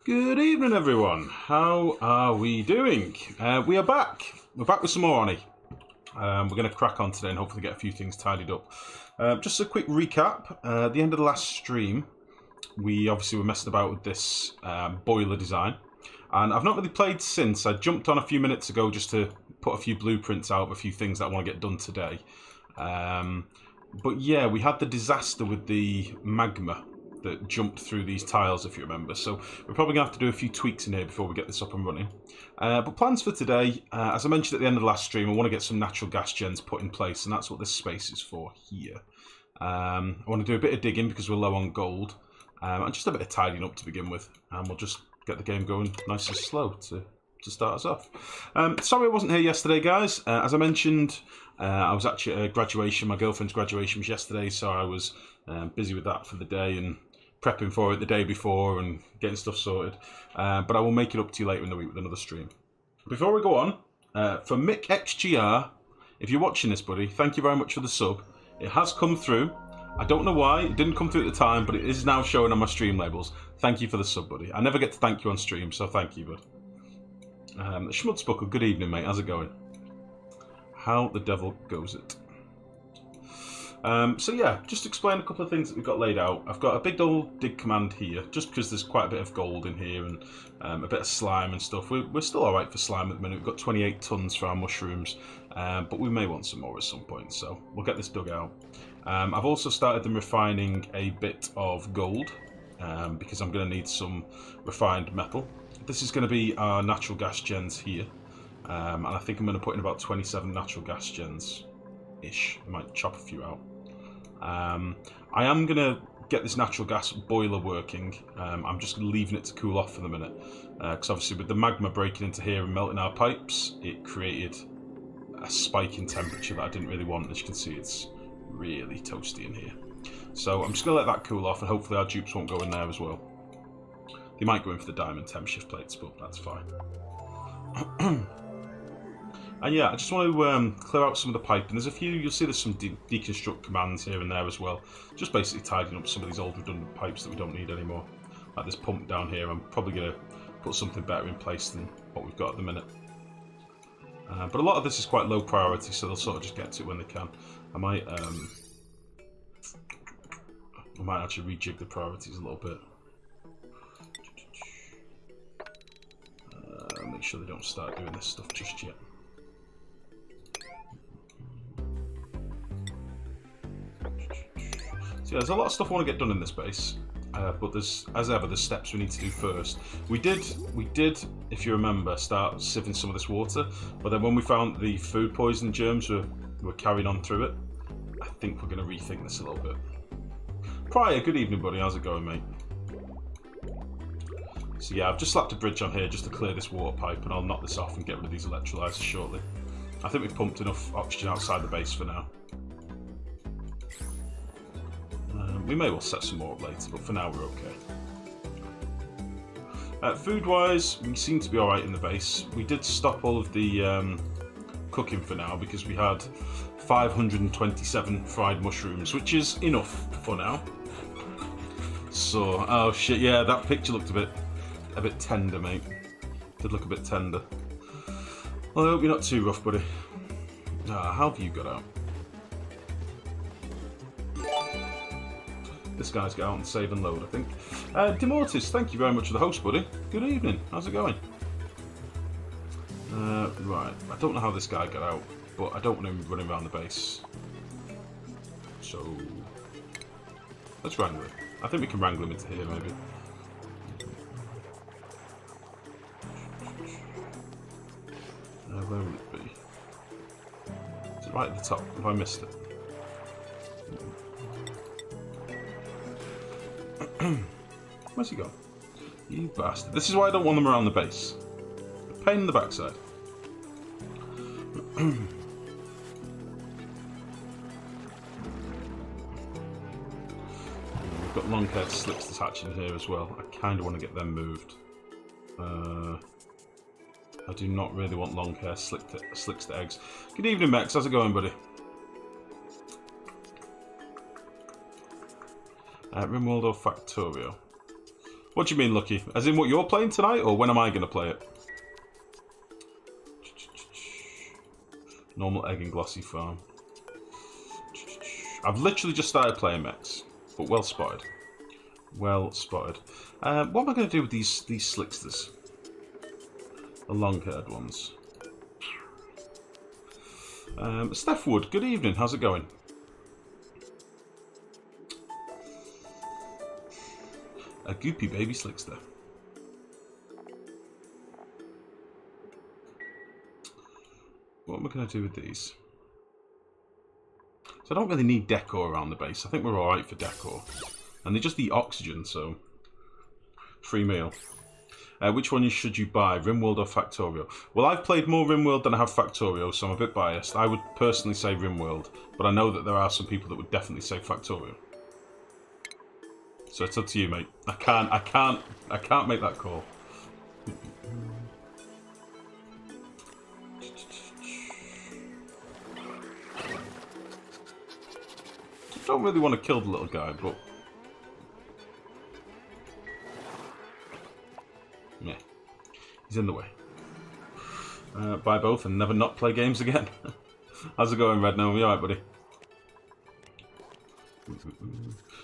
Good evening, everyone. How are we doing? We are back. We're back with some more Oni. We're going to crack on today and hopefully get a few things tidied up. Just a quick recap. At the end of the last stream, we obviously were messing about with this boiler design. And I've not really played since. I jumped on a few minutes ago just to put a few blueprints out of a few things that I want to get done today. But yeah, we had the disaster with the magma that jumped through these tiles, if you remember. So we're probably going to have to do a few tweaks in here before we get this up and running. But plans for today, as I mentioned at the end of the last stream, I want to get some natural gas gens put in place, and that's what this space is for here. I want to do a bit of digging because we're low on gold, and just a bit of tidying up to begin with, and we'll just get the game going nice and slow to start us off. Sorry I wasn't here yesterday, guys. As I mentioned, I was actually at a graduation. My girlfriend's graduation was yesterday, so I was busy with that for the day and prepping for it the day before and getting stuff sorted. But I will make it up to you later in the week with another stream. Before we go on, for Mick XGR, if you're watching this, buddy, thank you very much for the sub. It has come through. I don't know why. It didn't come through at the time, but it is now showing on my stream labels. Thank you for the sub, buddy. I never get to thank you on stream, so thank you, bud. Schmutzbuckle, good evening, mate. How's it going? How the devil goes it? So yeah, just explain a couple of things that we've got laid out. I've got a big old dig command here, just because there's quite a bit of gold in here and a bit of slime and stuff. We're still alright for slime at the minute. We've got 28 tons for our mushrooms, but we may want some more at some point, so we'll get this dug out. I've also started them refining a bit of gold, because I'm going to need some refined metal. This is going to be our natural gas gens here, and I think I'm going to put in about 27 natural gas gens-ish. I might chop a few out. I am going to get this natural gas boiler working. I'm just leaving it to cool off for the minute, because obviously with the magma breaking into here and melting our pipes, it created a spike in temperature that I didn't really want. As you can see, it's really toasty in here. So I'm just going to let that cool off, and hopefully our dupes won't go in there as well. They might go in for the diamond temp shift plates, but that's fine. And yeah, I just want to clear out some of the piping. There's a few, you'll see there's some deconstruct commands here and there as well. Just basically tidying up some of these old redundant pipes that we don't need anymore. Like this pump down here, I'm probably going to put something better in place than what we've got at the minute. But a lot of this is quite low priority, so they'll sort of just get to it when they can. I might actually rejig the priorities a little bit. Make sure they don't start doing this stuff just yet. So yeah, there's a lot of stuff I want to get done in this base, but there's, as ever, there's steps we need to do first. We did, if you remember, start sieving some of this water, but then when we found the food poison germs were carrying on through it, I think we're going to rethink this a little bit. Prior, good evening, buddy. How's it going, mate? So yeah, I've just slapped a bridge on here just to clear this water pipe, and I'll knock this off and get rid of these electrolyzers shortly. I think we've pumped enough oxygen outside the base for now. We may well set some more up later, but for now we're okay. Food-wise, we seem to be alright in the base. We did stop all of the cooking for now because we had 527 fried mushrooms, which is enough for now. So, oh shit, yeah, that picture looked a bit tender, mate. Did look a bit tender. Well, I hope you're not too rough, buddy. How have you got out? This guy's got out and save and load, I think. Demortis, thank you very much for the host, buddy. Good evening. How's it going? Right, I don't know how this guy got out, but I don't want him running around the base. So, let's wrangle him. I think we can wrangle him into here, maybe. Where would it be? Is it right at the top? Have I missed it? Where's he gone? You bastard. This is why I don't want them around the base. A pain in the backside. We've got long-haired slicks that's hatching here as well. I kind of want to get them moved. I do not really want long-hair slicks to eggs. Good evening, Max. How's it going, buddy? Rimwaldo Factorio. What do you mean, Lucky? As in what you're playing tonight, or when am I going to play it? Normal egg and glossy farm. I've literally just started playing mechs, but well spotted. Well spotted. What am I going to do with these slicksters? The long-haired ones. Steph Wood, good evening. How's it going? A goopy baby slickster. What am I going to do with these? So I don't really need decor around the base. I think we're alright for decor. And they just eat oxygen, so... Free meal. Which one should you buy, RimWorld or Factorio? Well, I've played more RimWorld than I have Factorio, so I'm a bit biased. I would personally say RimWorld, but I know that there are some people that would definitely say Factorio. So it's up to you, mate. I can't make that call. I don't really want to kill the little guy, but... yeah. He's in the way. Buy both and never not play games again. How's it going, Red Gnome? You alright, buddy?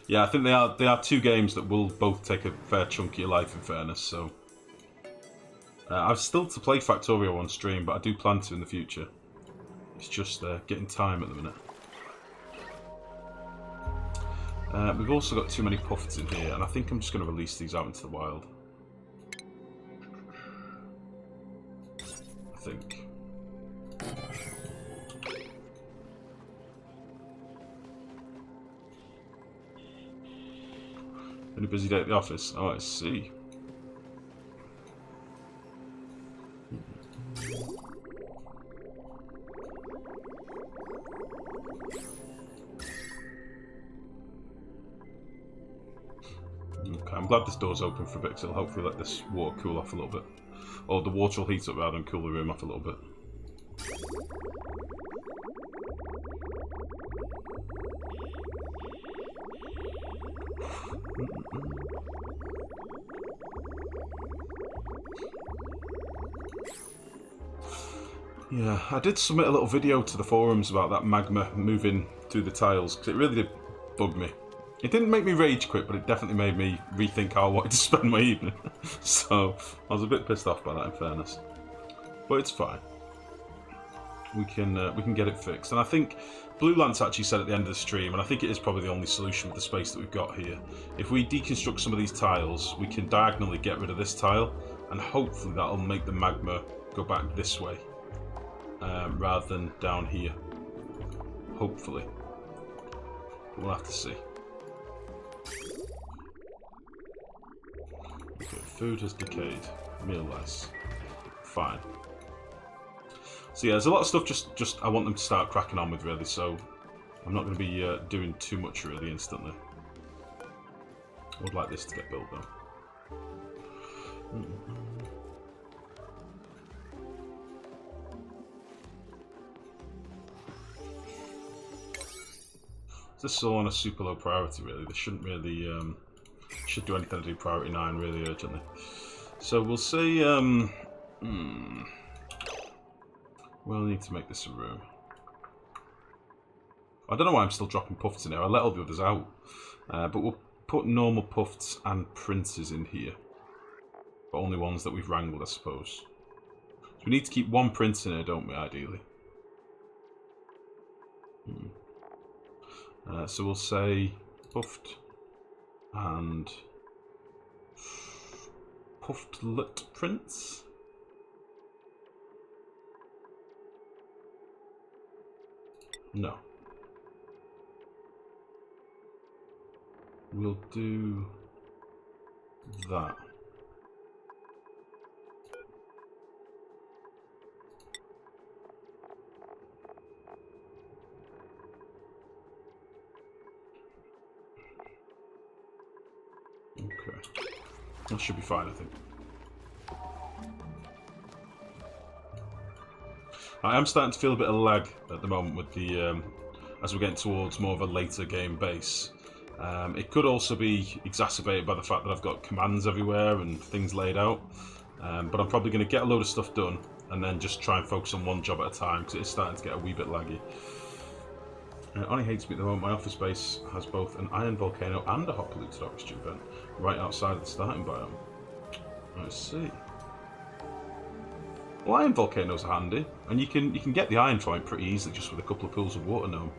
Yeah, I think they are two games that will both take a fair chunk of your life, in fairness, so... I've still to play Factorio on stream, but I do plan to in the future. It's just getting time at the minute. We've also got too many puffs in here, and I think I'm just going to release these out into the wild. I think. Been a busy day at the office. Oh, I see. Okay, I'm glad this door's open for a bit, because it'll hopefully let this water cool off a little bit. Or the water will heat up rather and cool the room off a little bit. Yeah, I did submit a little video to the forums about that magma moving through the tiles, because it really did bug me. It didn't make me rage quit, but it definitely made me rethink how I wanted to spend my evening. So, I was a bit pissed off by that, in fairness. But it's fine. We can get it fixed. And I think Blue Lance actually said at the end of the stream, and I think it is probably the only solution with the space that we've got here. If we deconstruct some of these tiles, we can diagonally get rid of this tile, and hopefully that'll make the magma go back this way. Rather than down here. Hopefully. But we'll have to see. Okay, food has decayed. Meal less. Fine. So yeah, there's a lot of stuff just I want them to start cracking on with, really, so I'm not going to be doing too much really instantly. I would like this to get built though. This is all on a super low priority, really. This shouldn't really should do anything to do priority 9 really urgently. So we'll say we'll need to make this a room. I don't know why I'm still dropping puffs in here. I let all the others out, but we'll put normal puffs and princes in here, but only ones that we've wrangled, I suppose. So we need to keep one prince in here, don't we? Ideally. So we'll say puffed and puffed lit prince. No. We'll do that. Okay. That should be fine, I think. I am starting to feel a bit of lag at the moment with the, as we're getting towards more of a later game base. It could also be exacerbated by the fact that I've got commands everywhere and things laid out. But I'm probably going to get a load of stuff done and then just try and focus on one job at a time because it's starting to get a wee bit laggy. Only hates me at the moment. My office space has both an iron volcano and a hot polluted oxygen vent right outside of the starting biome. Let's see. Well, iron volcanoes are handy, and you can get the iron from it pretty easily just with a couple of pools of water now.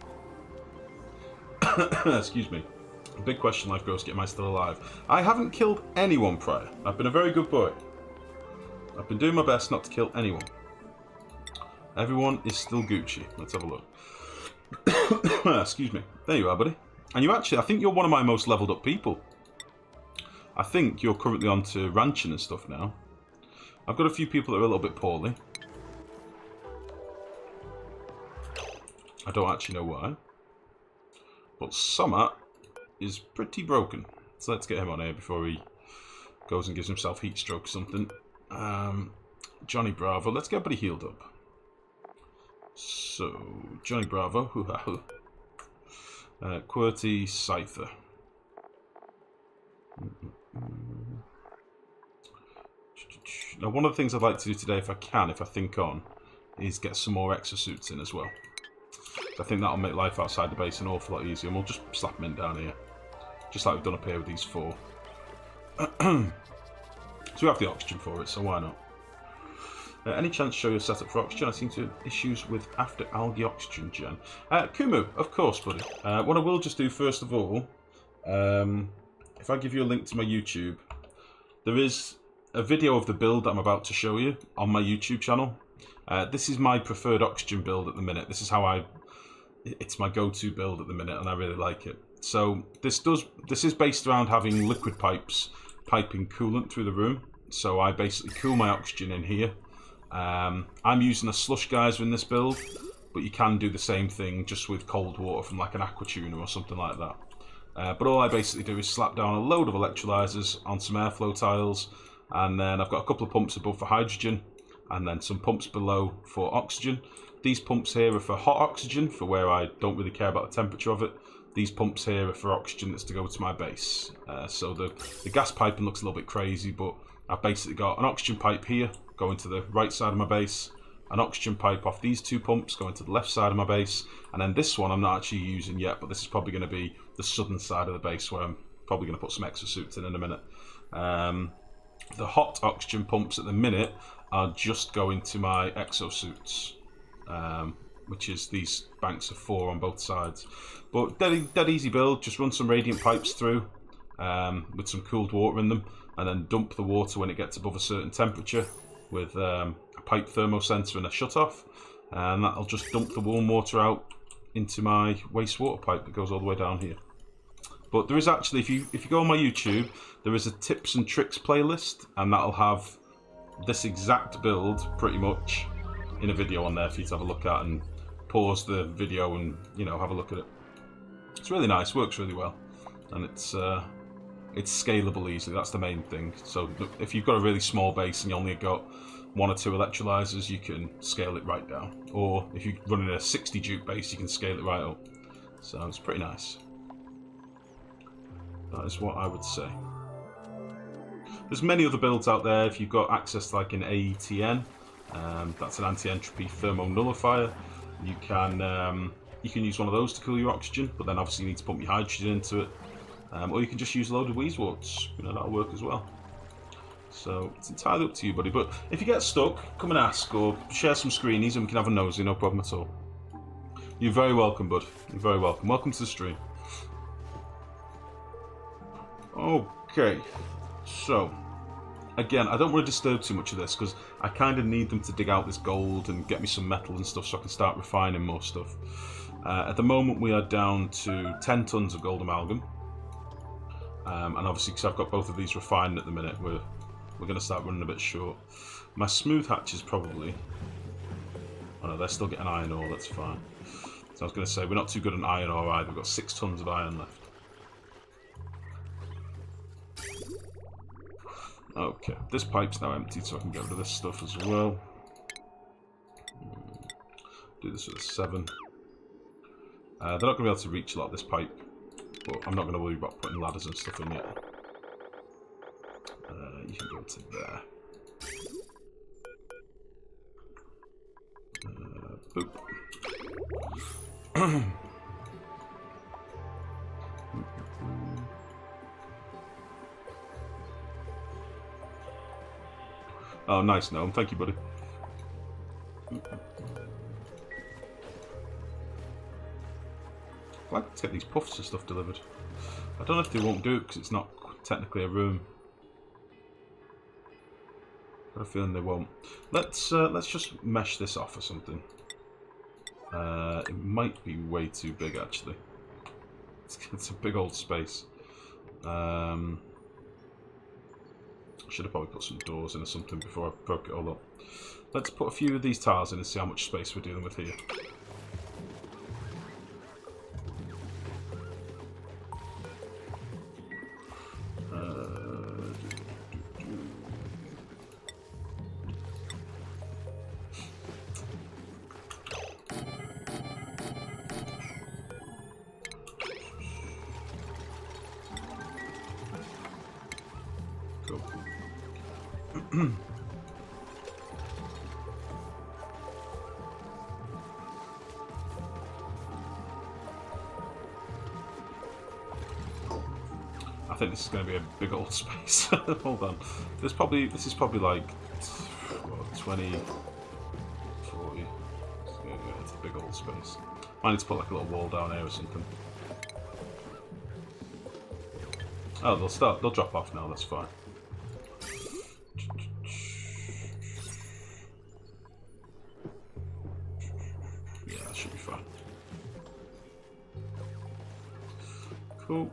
Excuse me. Big question, Lifegrow, am I still alive? I haven't killed anyone prior. I've been a very good boy. I've been doing my best not to kill anyone. Everyone is still Gucci. Let's have a look. Excuse me. There you are, buddy. And you actually, I think you're one of my most leveled up people. I think you're currently on to ranching and stuff now. I've got a few people that are a little bit poorly. I don't actually know why. But Summer is pretty broken. So let's get him on here before he goes and gives himself heat stroke or something. Johnny Bravo. Let's get everybody healed up. So, Johnny Bravo. QWERTY Scyther. Now, one of the things I'd like to do today, if I can, if I think on, is get some more exosuits in as well. I think that'll make life outside the base an awful lot easier, and we'll just slap them in down here. Just like we've done up here with these 4. So we have the oxygen for it, so why not? Any chance to show your setup for oxygen? I seem to have issues with after algae oxygen gen. Kumu, of course, buddy. What I will just do first of all, if I give you a link to my YouTube, there is a video of the build that I'm about to show you on my YouTube channel. This is my preferred oxygen build at the minute. This is how it's my go-to build at the minute, and I really like it. So this is based around having liquid pipes piping coolant through the room. So I basically cool my oxygen in here. I'm using a slush geyser in this build, but you can do the same thing just with cold water from like an aqua tuner or something like that. But all I basically do is slap down a load of electrolyzers on some airflow tiles, and then I've got a couple of pumps above for hydrogen, and then some pumps below for oxygen. These pumps here are for hot oxygen, for where I don't really care about the temperature of it. These pumps here are for oxygen that's to go to my base. So the gas piping looks a little bit crazy, but I've basically got an oxygen pipe here going to the right side of my base, an oxygen pipe off these 2 pumps going to the left side of my base, and then this one I'm not actually using yet, but this is probably going to be the southern side of the base where I'm probably going to put some exosuits in a minute. The hot oxygen pumps at the minute are just going to my exosuits, which is these banks of 4 on both sides. But dead easy build. Just run some radiant pipes through with some cooled water in them, and then dump the water when it gets above a certain temperature with a pipe thermosensor and a shutoff, and that'll just dump the warm water out into my wastewater pipe that goes all the way down here. But there is actually, if you go on my YouTube, there is a tips and tricks playlist, and that'll have this exact build pretty much in a video on there for you to have a look at, and pause the video and, you know, have a look at it. It's really nice, works really well, and it's scalable easily. That's the main thing. So if you've got a really small base and you only got 1 or 2 electrolyzers, you can scale it right down. Or if you're running a 60 duke base, you can scale it right up. So it's pretty nice. That is what I would say. There's many other builds out there. If you've got access to like an AETN, that's an anti-entropy thermo nullifier. You can use one of those to cool your oxygen, but then obviously you need to pump your hydrogen into it. Or you can just use a load of Weezeworts. You know, that'll work as well. So it's entirely up to you, buddy. But if you get stuck, come and ask, or share some screenies and we can have a nosy, no problem at all. You're very welcome, bud. You're very welcome. Welcome to the stream. Okay. So, again, I don't want to disturb too much of this because I kind of need them to dig out this gold and get me some metal and stuff so I can start refining more stuff. At the moment, we are down to 10 tons of gold amalgam. And obviously, because I've got both of these refined at the minute, we're going to start running a bit short. My smooth hatches probably... Oh no, they're still getting iron ore, that's fine. So I was going to say, we're not too good on iron ore either. We've got 6 tons of iron left. Okay, this pipe's now empty, so I can get rid of this stuff as well. Do this with a 7. They're not going to be able to reach a lot of this pipe. but I'm not going to worry about putting ladders and stuff in yet. You can go to there. Boop. Oh, nice gnome. Thank you, buddy. I'd like to get these puffs and stuff delivered. I don't know if they won't do it because it's not technically a room. Got a feeling they won't. Let's just mesh this off or something. It might be way too big actually. It's a big old space. Should have probably put some doors in or something before I broke it all up. Let's put a few of these tiles in and see how much space we're dealing with here. Cool. I think this is going to be a big old space. Hold on. This is probably like what, 20, 40. It's a big old space. I need to put like a little wall down here or something. Oh, they'll drop off now. That's fine. Yeah, that should be fine. Cool.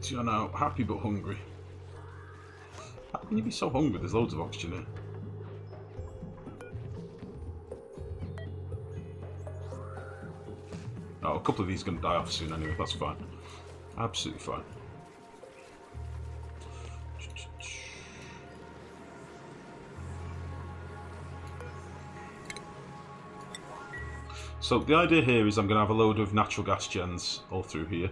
So you're now happy but hungry. How can you be so hungry? There's loads of oxygen here. Oh, a couple of these are going to die off soon anyway. That's fine. Absolutely fine. So the idea here is I'm going to have a load of natural gas gens all through here.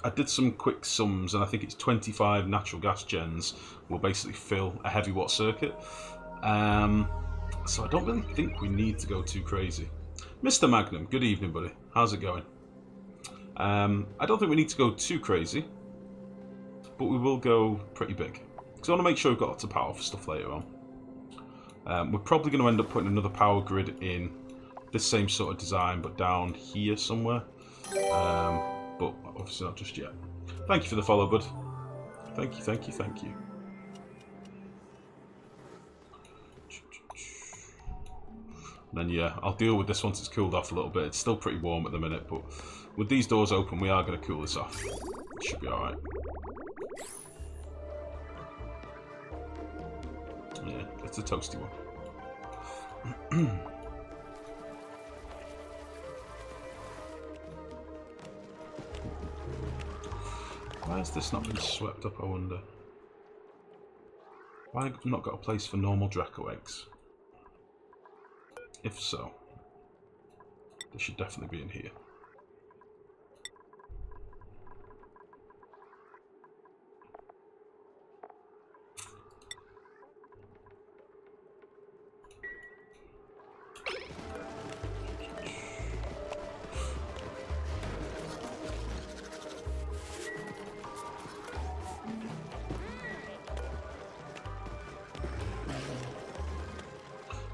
I did some quick sums and I think it's 25 natural gas gens will basically fill a heavy watt circuit. So I don't really think we need to go too crazy. Mr. Magnum, good evening, buddy. How's it going? I don't think we need to go too crazy, but we will go pretty big. Because I want to make sure we've got lots of power for stuff later on. We're probably going to end up putting another power grid in this same sort of design, but down here somewhere. But obviously not just yet. Thank you for the follow, bud. Thank you, thank you, thank you. And then yeah, I'll deal with this once it's cooled off a little bit. It's still pretty warm at the minute, but with these doors open, we are going to cool this off. It should be alright. Yeah, it's a toasty one. Why has this not been swept up, I wonder? Why have I not got a place for normal Draco eggs? If so, they should definitely be in here.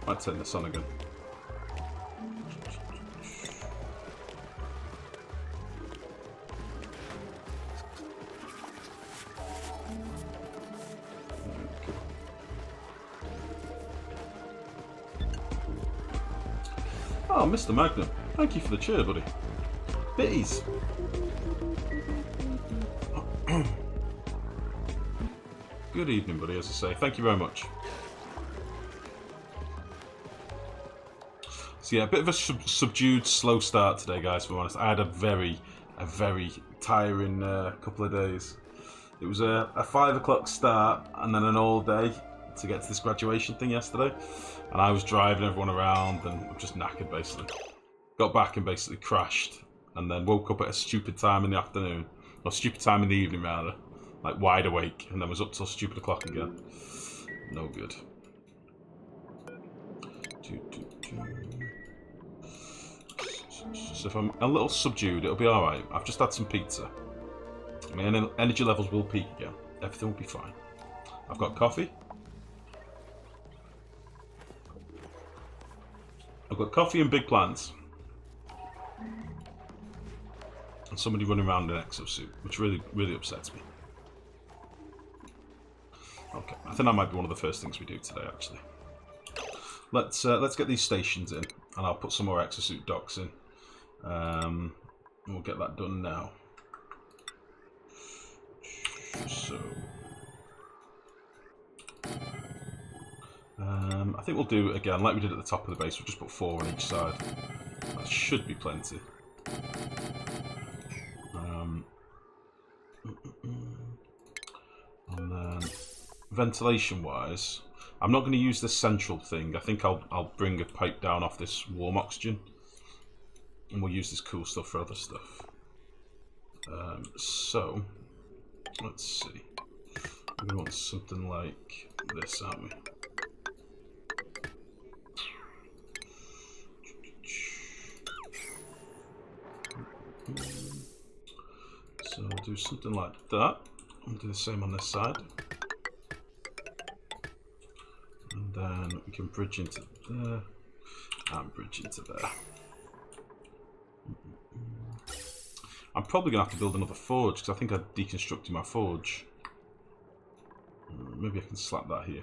Might turn this on again. Oh, Mr. Magnum, thank you for the cheer, buddy. Bitties. Good evening, buddy, as I say. Thank you very much. So yeah, a bit of a subdued, slow start today, guys, if I'm honest. I had a very tiring couple of days. It was a 5 o'clock start and then an all day to get to this graduation thing yesterday. And I was driving everyone around and I'm just knackered, basically. Got back and basically crashed and then woke up at a stupid time in the afternoon, or stupid time in the evening rather, like wide awake, and then was up till stupid o'clock again. No good. So if I'm a little subdued, it'll be alright. I've just had some pizza. My energy levels will peak again. Everything will be fine. I've got coffee. I've got coffee and big plans. And somebody running around in an exosuit, which really, really upsets me. Okay, I think that might be one of the first things we do today, actually. Let's get these stations in, and I'll put some more exosuit docks in. We'll get that done now. So, I think we'll do again like we did at the top of the base. We'll just put 4 on each side. That should be plenty. And then ventilation-wise, I'm not going to use this central thing. I think I'll bring a pipe down off this warm oxygen, and we'll use this cool stuff for other stuff. So let's see. We want something like this, aren't we? So we'll do something like that. We'll do the same on this side. And then we can bridge into there and bridge into there. I'm probably going to have to build another forge because I think I deconstructed my forge. Maybe I can slap that here.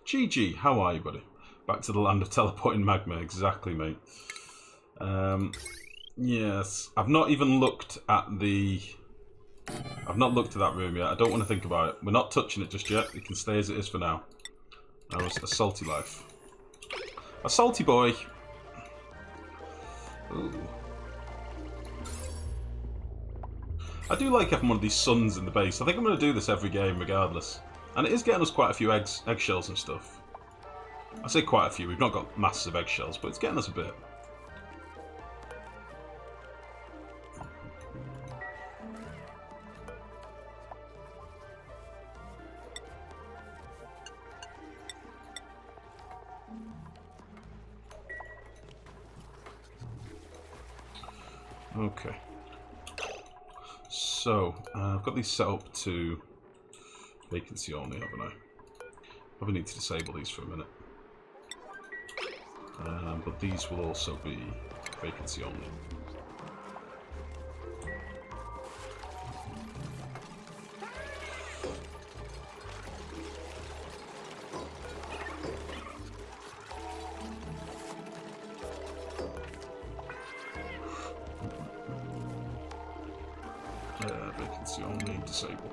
GG, how are you, buddy? Back to the land of teleporting magma. Exactly, mate. Yes, I've not even looked at the... I've not looked at that room yet. I don't want to think about it. We're not touching it just yet. It can stay as it is for now. That was a salty life. A salty boy. Ooh. I do like having one of these suns in the base. I think I'm going to do this every game regardless. And it is getting us quite a few eggshells and stuff. I say quite a few. We've not got masses of eggshells, but it's getting us a bit. Okay. So, I've got these set up to vacancy only, haven't I? Probably need to disable these for a minute. But these will also be vacancy only. Vacancy only, disable.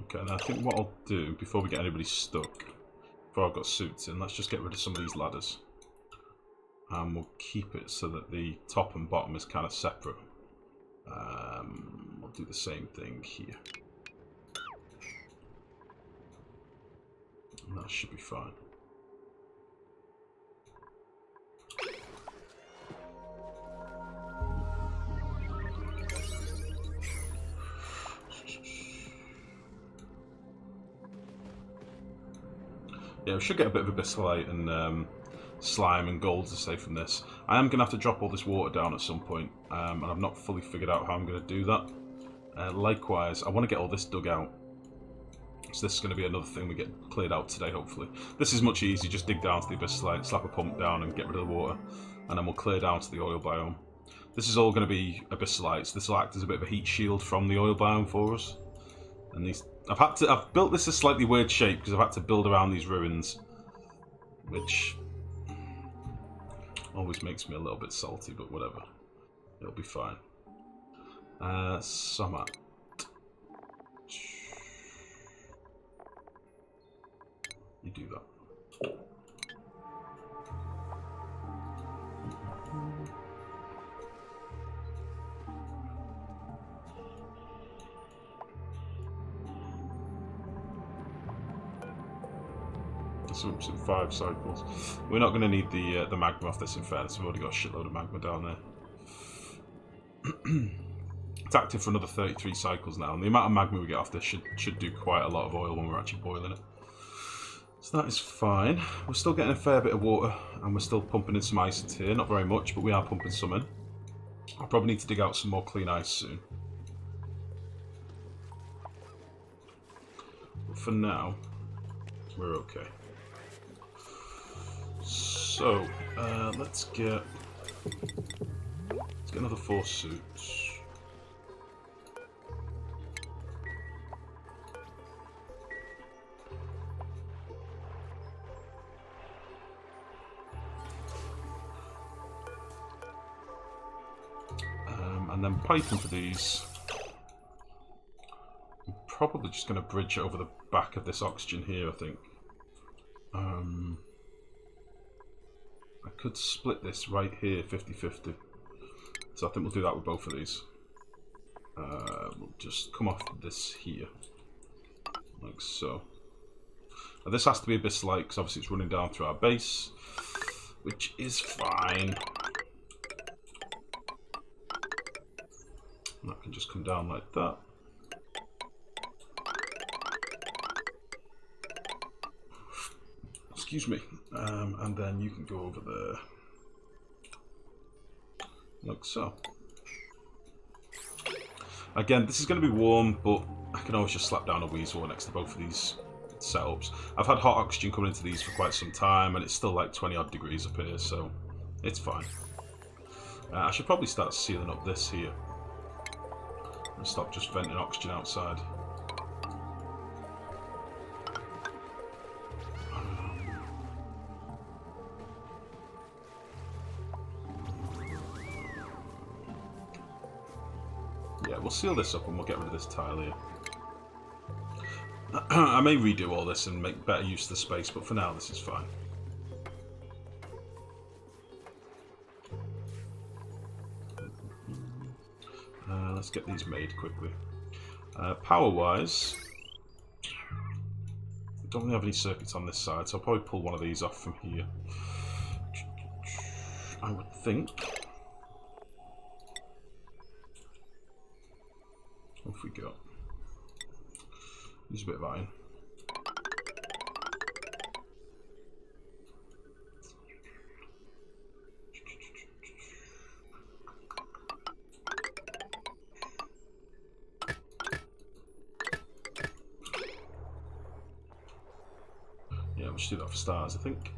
Okay, now I think what I'll do, before we get anybody stuck, before I've got suits in, let's just get rid of some of these ladders. And we'll keep it so that the top and bottom is kind of separate. We'll do the same thing here. And that should be fine. Yeah, we should get a bit of abyssalite and slime and gold to say from this. I am going to have to drop all this water down at some point, and I've not fully figured out how I'm going to do that. Likewise, I want to get all this dug out. So this is going to be another thing we get cleared out today, hopefully. This is much easier, just dig down to the abyssalite, slap a pump down and get rid of the water, and then we'll clear down to the oil biome. This is all going to be abyssalites. This will act as a bit of a heat shield from the oil biome for us. And these, I've built this a slightly weird shape because I've had to build around these ruins, which always makes me a little bit salty, but whatever. It'll be fine. Summer. You do that. so it's in 5 cycles. We're not going to need the magma off this, in fairness. We've already got a shitload of magma down there. It's active for another 33 cycles now, and the amount of magma we get off this should do quite a lot of oil when we're actually boiling it. So that is fine. We're still getting a fair bit of water, and we're still pumping in some ice into here. Not very much, but we are pumping some in. I'll probably need to dig out some more clean ice soon. But for now, we're okay. So, let's get another 4 suits. And then piping for these. I'm probably just going to bridge it over the back of this oxygen here, I think. I could split this right here 50-50. So I think we'll do that with both of these. We'll just come off this here. Like so. Now this has to be a bit slight because obviously it's running down through our base, which is fine. And that can just come down like that. Excuse me. And then you can go over there. Like so. Again, this is going to be warm, but I can always just slap down a weasel next to both of these setups. I've had hot oxygen coming into these for quite some time, and it's still like 20 odd degrees up here, so it's fine. I should probably start sealing up this here. And stop just venting oxygen outside. Yeah, we'll seal this up and we'll get rid of this tile here. I may redo all this and make better use of the space, but for now this is fine. Let's get these made quickly. Power-wise, don't really have any circuits on this side, so I'll probably pull one of these off from here. I would think. Off we go. Use a bit of iron. Yeah, we should do that for stars, I think.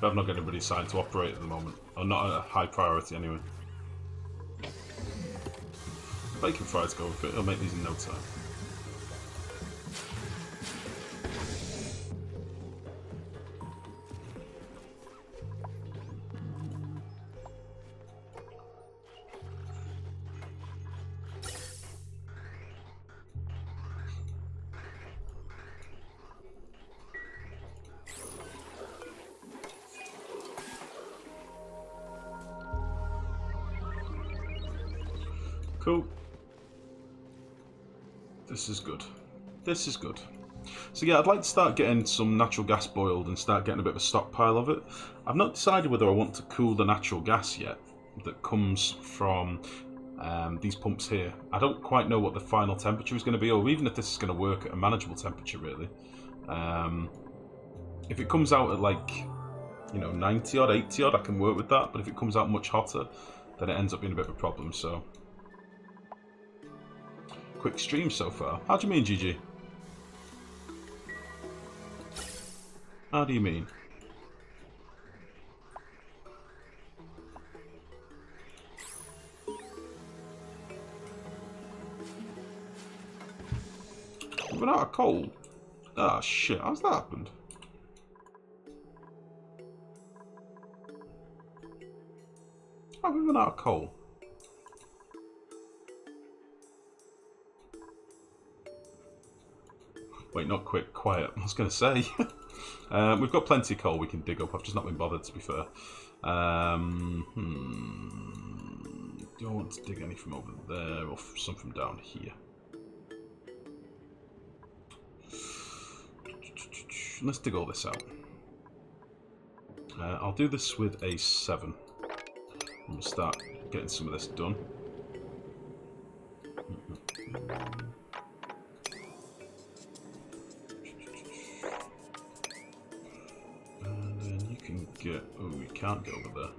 But I've not got anybody assigned to operate at the moment, or not at a high priority anyway. Bacon fries go with it, it'll make these in no time. Cool. This is good. This is good. So yeah, I'd like to start getting some natural gas boiled and start getting a bit of a stockpile of it. I've not decided whether I want to cool the natural gas yet that comes from these pumps here. I don't quite know what the final temperature is going to be, or even if this is going to work at a manageable temperature, really. If it comes out at like, you know, 90 odd, 80 odd, I can work with that. But if it comes out much hotter, then it ends up being a bit of a problem, so... Quick stream so far. How do you mean, GG? How do you mean? We've run out of coal. Ah, shit. How's that happened? How have we run out of coal? Wait, not quick, quiet. I was going to say. We've got plenty of coal we can dig up. I've just not been bothered, to be fair. Do I want to dig any from over there or some from down here? Let's dig all this out. I'll do this with a 7. And we'll start getting some of this done. And then you can get... Oh, you can't get over there.